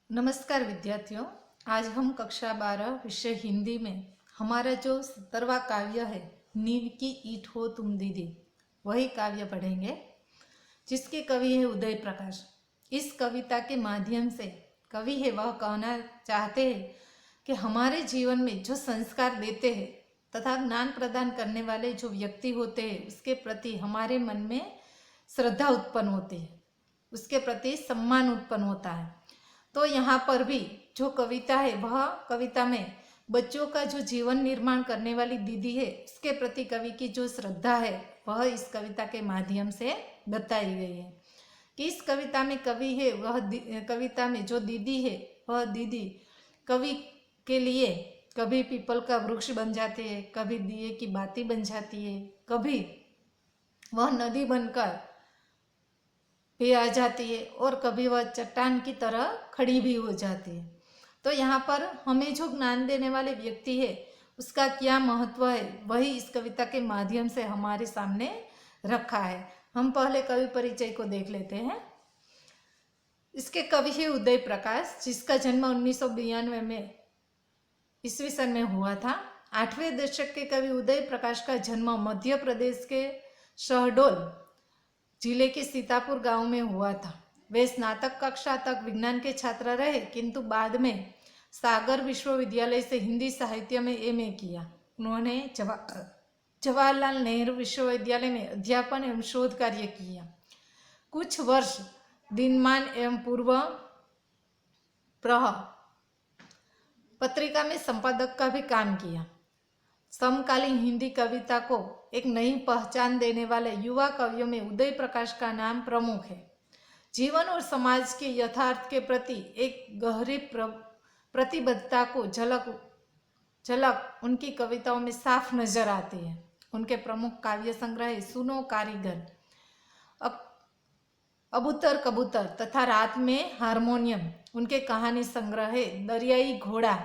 नमस्कार विद्यार्थियों। आज हम कक्षा 12 विषय हिंदी में हमारा जो 70वां काव्य है नींद की ईंट हो तुम दीदी, वही काव्य पढ़ेंगे जिसके कवि है उदय प्रकाश। इस कविता के माध्यम से कवि है वह कहना चाहते हैं कि हमारे जीवन में जो संस्कार देते हैं तथा ज्ञान प्रदान करने वाले जो व्यक्ति होते हैं उसके प्रति हमारे मन में श्रद्धा उत्पन्न होती है, उसके प्रति सम्मान उत्पन्न होता है। तो यहाँ पर भी जो कविता है वह कविता में बच्चों का जो जीवन निर्माण करने वाली दीदी है उसके प्रति कवि की जो श्रद्धा है वह इस कविता के माध्यम से बताई गई है कि इस कविता में कवि है वह कविता में जो दीदी है वह दीदी कवि के लिए कभी पीपल का वृक्ष बन जाते हैं, कभी दिए की बाती बन जाती है, कभी वह नदी बनकर भी आ जाती है और कभी वह चट्टान की तरह खड़ी भी हो जाती है। तो यहाँ पर हमें जो ज्ञान देने वाले व्यक्ति है उसका क्या महत्व है वही इस कविता के माध्यम से हमारे सामने रखा है। हम पहले कवि परिचय को देख लेते हैं। इसके कवि है उदय प्रकाश, जिसका जन्म 1992 में ईस्वी सन में हुआ था। 8वें दशक के कवि उदय प्रकाश का जन्म मध्य प्रदेश के शहडोल जिले के सीतापुर गांव में हुआ था। वे स्नातक कक्षा तक विज्ञान के छात्र रहे, किंतु बाद में सागर विश्वविद्यालय से हिंदी साहित्य में एमए किया। उन्होंने जवाहरलाल नेहरू विश्वविद्यालय में अध्यापन एवं शोध कार्य किया। कुछ वर्ष दिनमान एवं पूर्व प्रह पत्रिका में संपादक का भी काम किया। समकालीन हिंदी कविता को एक नई पहचान देने वाले युवा कवियों में उदय प्रकाश का नाम प्रमुख है। जीवन और समाज के यथार्थ के प्रति एक गहरी प्रतिबद्धता को झलक उनकी कविताओं में साफ नजर आती है। उनके प्रमुख काव्य संग्रह है सुनो कारीगर, अबूतर कबूतर तथा रात में हारमोनियम। उनके कहानी संग्रह है दरियाई घोड़ा,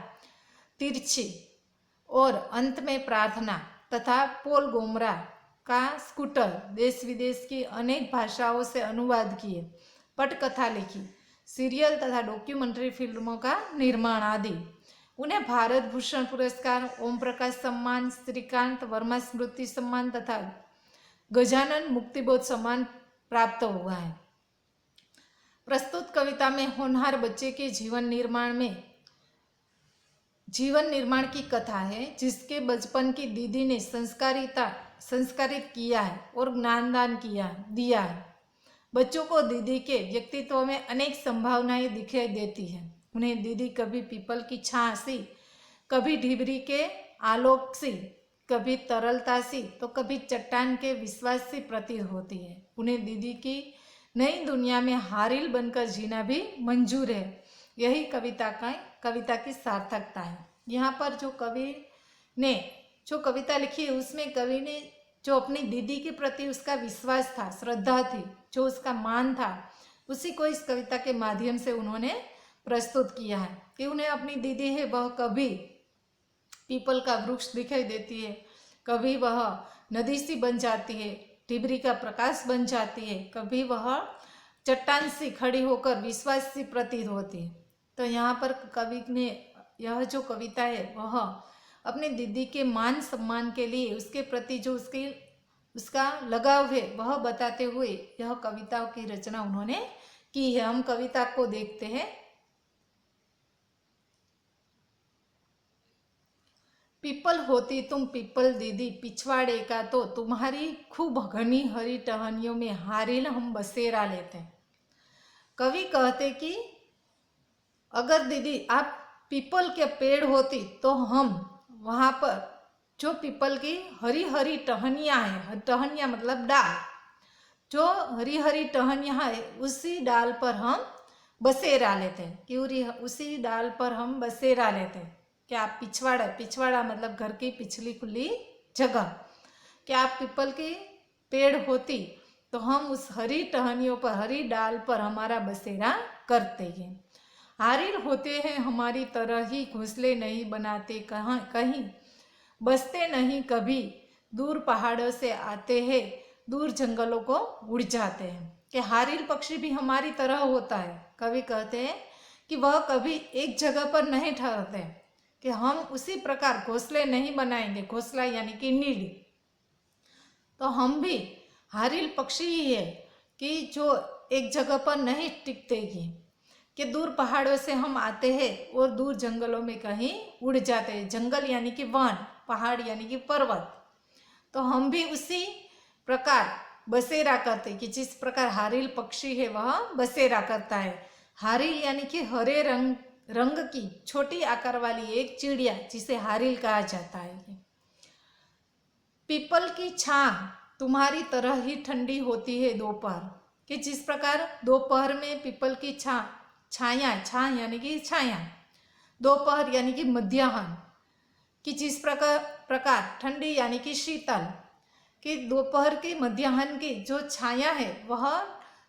तिरछी और अंत में प्रार्थना तथा पोल गोमरा का स्कूटर। देश विदेश की अनेक भाषाओं से अनुवाद किए, पटकथा लिखी, सीरियल तथा डॉक्यूमेंट्री फिल्मों का निर्माण आदि। उन्हें भारत भूषण पुरस्कार, ओम प्रकाश सम्मान, श्रीकांत वर्मा स्मृति सम्मान तथा गजानन मुक्तिबोध सम्मान प्राप्त हुआ है। प्रस्तुत कविता में होनहार बच्चे के जीवन निर्माण की कथा है, जिसके बचपन की दीदी ने संस्कारित किया है और ज्ञानदान दिया है। बच्चों को दीदी के व्यक्तित्व में अनेक संभावनाएं दिखाई देती है। उन्हें दीदी कभी पीपल की छां सी, कभी ढिबरी के आलोक सी, कभी तरलता सी, तो कभी चट्टान के विश्वास सी प्रतीत होती है। उन्हें दीदी की नई दुनिया में हारिल बनकर जीना भी मंजूर है। यही कविता की सार्थकता है। यहाँ पर जो कवि ने जो कविता लिखी है उसमें कवि ने जो अपनी दीदी के प्रति उसका विश्वास था, श्रद्धा थी, जो उसका मान था, उसी को इस कविता के माध्यम से उन्होंने प्रस्तुत किया है कि उन्हें अपनी दीदी है वह कभी पीपल का वृक्ष दिखाई देती है, कभी वह नदी सी बन जाती है, टिबरी का प्रकाश बन जाती है, कभी वह चट्टान सी खड़ी होकर विश्वास सी प्रतीत होती है। तो यहाँ पर कवि ने यह जो कविता है वह अपने दीदी के मान सम्मान के लिए उसके प्रति जो उसका लगाव है वह बताते हुए यह कविताओं की रचना उन्होंने की है। हम कविता को देखते हैं। पीपल होती तुम पीपल दीदी, पिछवाड़े का तो तुम्हारी खूब घनी हरी टहनियों में हारिल हम बसेरा लेते हैं। कवि कहते कि अगर दीदी आप पीपल के पेड़ होती तो हम वहाँ पर जो पीपल की हरी हरी टहनियाँ हैं, टहनियाँ मतलब डाल, जो हरी हरी टहनियाँ है उसी डाल पर हम बसेरा लेते हैं, कि उसी डाल पर हम बसेरा लेते हैं। क्या आप पिछवाड़ा मतलब घर की पिछली खुली जगह, क्या आप पीपल की पेड़ होती तो हम उस हरी टहनियों पर, हरी डाल पर हमारा बसेरा करते हैं। हारिल होते हैं हमारी तरह ही, घोंसले नहीं बनाते कहीं, बसते नहीं कभी, दूर पहाड़ों से आते हैं, दूर जंगलों को उड़ जाते हैं। कि हारिल पक्षी भी हमारी तरह होता है। कवि कहते हैं कि वह कभी एक जगह पर नहीं ठहरते, कि हम उसी प्रकार घोंसले नहीं बनाएंगे, घोंसला यानी कि नीड। तो हम भी हारिल पक्षी ही है कि जो एक जगह पर नहीं टिकते कि दूर पहाड़ों से हम आते हैं और दूर जंगलों में कहीं उड़ जाते हैं। जंगल यानी कि वन, पहाड़ यानी कि पर्वत। तो हम भी उसी प्रकार बसेरा करते कि जिस प्रकार हारिल पक्षी है वह बसेरा करता है। हारिल यानी कि हरे रंग की छोटी आकार वाली एक चिड़िया जिसे हारिल कहा जाता है। पीपल की छां तुम्हारी तरह ही ठंडी होती है दोपहर, कि जिस प्रकार दोपहर में पीपल की छाया यानी कि छाया, दोपहर यानी कि मध्याह्न, कि जिस प्रकार ठंडी यानी कि शीतल, कि दोपहर के मध्याह्न की जो छाया है वह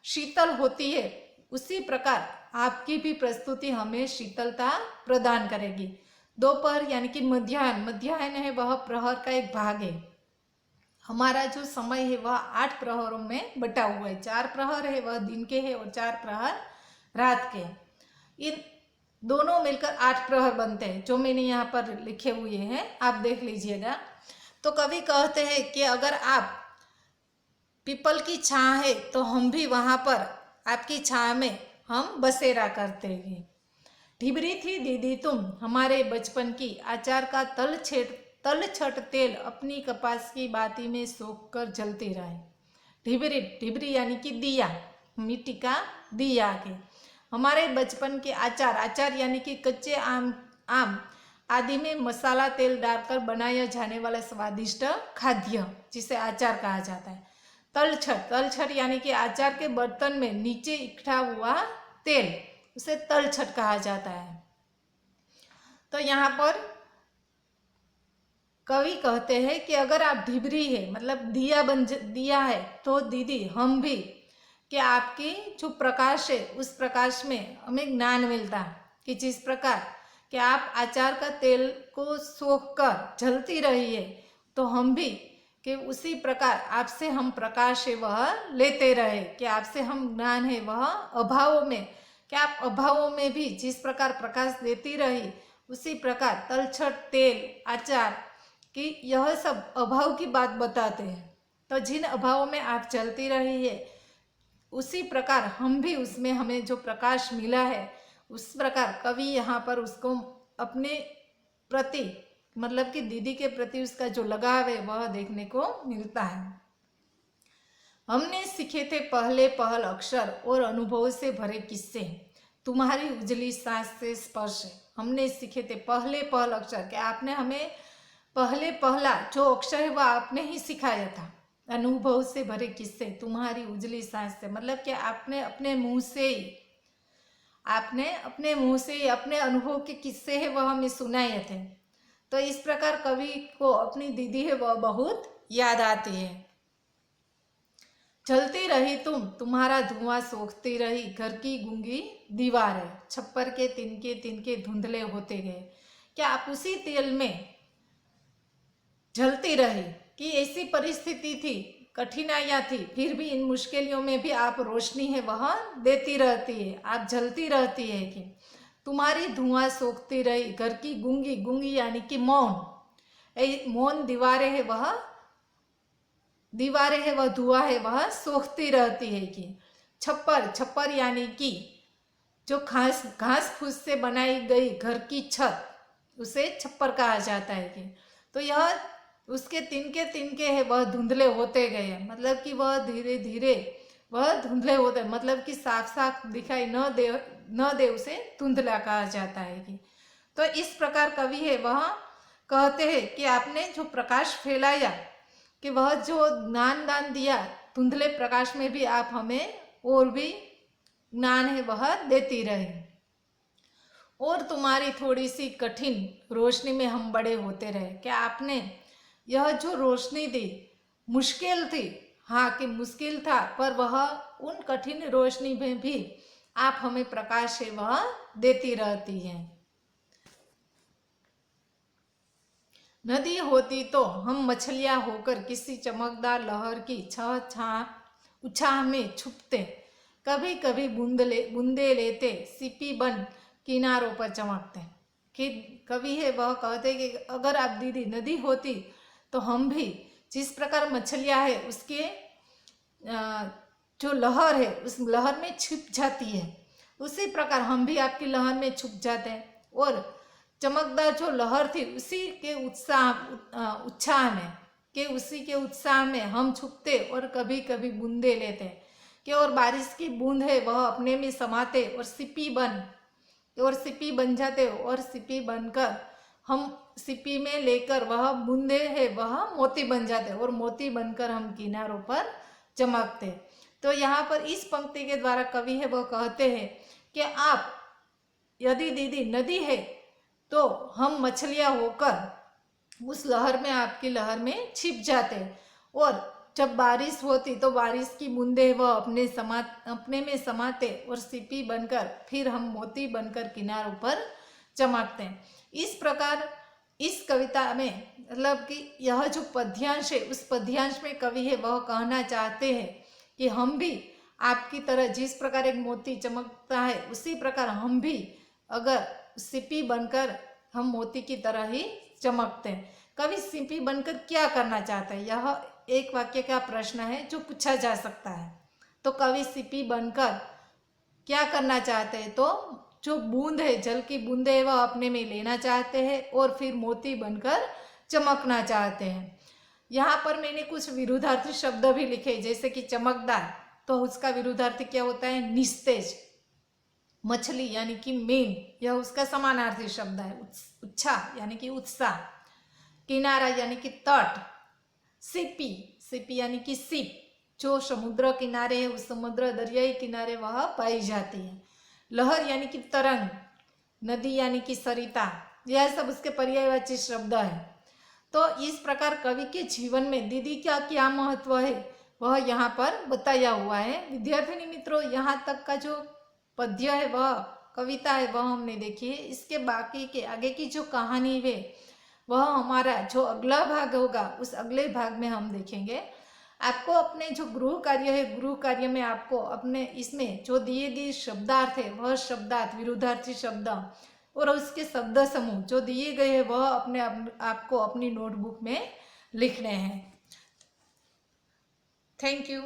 शीतल होती है, उसी प्रकार आपकी भी प्रस्तुति हमें शीतलता प्रदान करेगी। दोपहर यानी कि मध्याह्न है वह प्रहर का एक भाग है। हमारा जो समय है वह 8 प्रहरों में बटा हुआ है। 4 प्रहर है वह दिन के है और 4 प्रहर रात के। इन दोनों मिलकर 8 प्रहर बनते हैं, जो मैंने यहाँ पर लिखे हुए हैं, आप देख लीजिएगा। तो कवि कहते हैं कि अगर आप पीपल की छां है तो हम भी वहाँ पर आपकी छां में हम बसेरा करते हैं। ढिबरी थी दीदी तुम हमारे बचपन की, आचार का तलछट तेल अपनी कपास की बाती में सोख कर जलती रहे। ढिबरी यानी कि दिया, मिट्टी का दिया के। हमारे बचपन के आचार यानी कि कच्चे आम आदि में मसाला तेल डालकर बनाया जाने वाला स्वादिष्ट खाद्य, जिसे आचार कहा जाता है। तलछट यानी कि आचार के बर्तन में नीचे इकट्ठा हुआ तेल, उसे तलछट कहा जाता है। तो यहाँ पर कवि कहते हैं कि अगर आप ढिबरी है मतलब दिया है तो दीदी हम भी, कि आपकी जो प्रकाश है उस प्रकाश में हमें ज्ञान मिलता है, कि जिस प्रकार कि आप आचार का तेल को सोख कर जलती रही है, तो हम भी कि उसी प्रकार आपसे हम प्रकाश है वह लेते रहे, कि आपसे हम ज्ञान है वह अभावों में, कि आप अभावों में भी जिस प्रकार प्रकाश देती रही, उसी प्रकार तलछट तेल आचार कि यह सब अभाव की बात बताते हैं। तो जिन अभावों में आप चलती रही है उसी प्रकार हम भी उसमें हमें जो प्रकाश मिला है उस प्रकार कवि यहाँ पर उसको अपने प्रति मतलब कि दीदी के प्रति उसका जो लगाव है वह देखने को मिलता है। हमने सीखे थे पहल अक्षर और अनुभव से भरे किस्से, तुम्हारी उजली सांस से स्पर्श। हमने सीखे थे पहल अक्षर, कि आपने हमें पहला जो अक्षर है वह आपने ही सिखाया था। अनुभव से भरे किस्से, तुम्हारी उजली सांस से, मतलब कि आपने अपने मुंह से अपने अनुभव के किस्से है वह हमें सुनाए थे। तो इस प्रकार कवि को अपनी दीदी है वह बहुत याद आती है। चलती रही तुम्हारा धुआं सोखती रही, घर की गूंगी दीवार है, छप्पर के तिनके धुंधले होते गए। क्या आप उसी तेल में जलती रही, कि ऐसी परिस्थिति थी, कठिनाइयाँ थी, फिर भी इन मुश्किलों में भी आप रोशनी है वह देती रहती है, आप जलती रहती है। कि तुम्हारी धुआं सोखती रही, घर की गूंगी यानी कि मौन दीवारें है वह धुआं है वह सोखती रहती है। कि छप्पर यानी कि जो घास फूस से बनाई गई घर की छत, उसे छप्पर कहा जाता है। कि तो यह उसके तिनके है वह धुंधले होते गए, मतलब कि वह धीरे धीरे वह धुंधले होते, मतलब कि साफ दिखाई न दे उसे धुंधला कहा जाता है। कि तो इस प्रकार कवि है वह कहते हैं कि आपने जो प्रकाश फैलाया, कि वह जो ज्ञान दान दिया, धुंधले प्रकाश में भी आप हमें और भी ज्ञान है वह देती रहे, और तुम्हारी थोड़ी सी कठिन रोशनी में हम बड़े होते रहे। क्या आपने यह जो रोशनी दी मुश्किल थी, हाँ कि मुश्किल था, पर वह उन कठिन रोशनी में भी आप हमें प्रकाश है वह देती रहती है। नदी होती तो हम मछलियां होकर किसी चमकदार लहर की उछाह में छुपते, कभी कभी बूंदे लेते सीपी बन किनारों पर चमकते हैं। कि कवि है वह कहते हैं कि अगर आप दीदी नदी होती तो हम भी जिस प्रकार मछलियां है उसके जो लहर है उस लहर में छिप जाती है, उसी प्रकार हम भी आपकी लहर में छुप जाते हैं और चमकदार जो लहर थी उसी के उसी के उत्साह में हम छुपते और कभी कभी बूंदे लेते कि और बारिश की बूंद है वह अपने में समाते और सिपी बन जाते और सिपी बनकर हम सिपी में लेकर वह बूंदे है वह मोती बन जाते और मोती बनकर हम किनारों पर चमकते। तो यहाँ पर इस पंक्ति के द्वारा कवि है वह कहते हैं कि आप यदि दीदी नदी है तो हम मछलियां होकर उस लहर में आपकी लहर में छिप जाते और जब बारिश होती तो बारिश की बूंदे वह अपने में समाते और सिपी बनकर फिर हम मोती बनकर किनारों पर चमकते हैं। इस प्रकार इस कविता में मतलब कि यह जो पद्यांश है उस पद्यांश में कवि है वह कहना चाहते हैं कि हम भी आपकी तरह जिस प्रकार एक मोती चमकता है उसी प्रकार हम भी अगर सिपी बनकर हम मोती की तरह ही चमकते हैं। कवि सिपी बनकर क्या करना चाहता है, यह एक वाक्य का प्रश्न है जो पूछा जा सकता है। तो कवि सिपी बनकर क्या करना चाहते हैं, तो जो बूंद है जल की बूंदे है वह अपने में लेना चाहते हैं और फिर मोती बनकर चमकना चाहते हैं। यहाँ पर मैंने कुछ विरुद्धार्थी शब्द भी लिखे जैसे कि चमकदार, तो उसका विरुद्धार्थी क्या होता है, निस्तेज। मछली यानी कि मीन, यह उसका समानार्थी शब्द है। उत्साह यानी कि उत्साह। किनारा यानी कि तट। सिपी यानी कि सिप, जो समुद्र किनारे है उस समुद्र दरियाई किनारे वह पाई जाती है। लहर यानी कि तरंग। नदी यानी कि सरिता, यह सब उसके पर्यायवाची शब्द है। तो इस प्रकार कवि के जीवन में दीदी का क्या महत्व है वह यहाँ पर बताया हुआ है। विद्यार्थिनी मित्रों, यहाँ तक का जो पद्य है वह कविता है वह हमने देखी है। इसके बाकी के आगे की जो कहानी है वह हमारा जो अगला भाग होगा उस अगले भाग में हम देखेंगे। आपको अपने जो गृह कार्य है, गृह कार्य में आपको अपने इसमें जो दिए गए शब्दार्थ है वह शब्दार्थ, विरुद्धार्थी शब्द और उसके शब्द समूह जो दिए गए हैं वह आपको अपनी नोटबुक में लिखने हैं। Thank you.